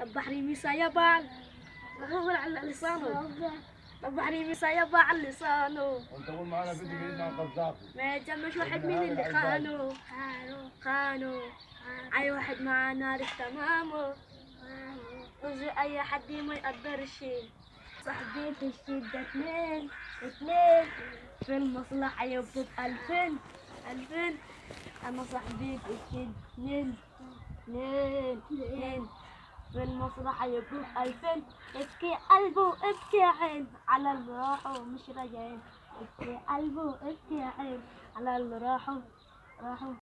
البحر مسايا بال هو على لسانه. البحر مسايا بال على لسانه. انت قول معانا فيديو جديد مع القذافي. ما يجمش واحد من اللي خانوا. اي واحد معانا عارف تمامه. وزي اي حد ما يقدرش. صاحبي في الشدة اتنين في المصلحة يبقوا ب2000. انا صاحبي في الشدة اتنين في المصلحة يبقوا ب2000. ابكي قلبه وابكي عين على اللي راحوا مش راجعين. ابكي قلبه وابكي عين على اللي راحوا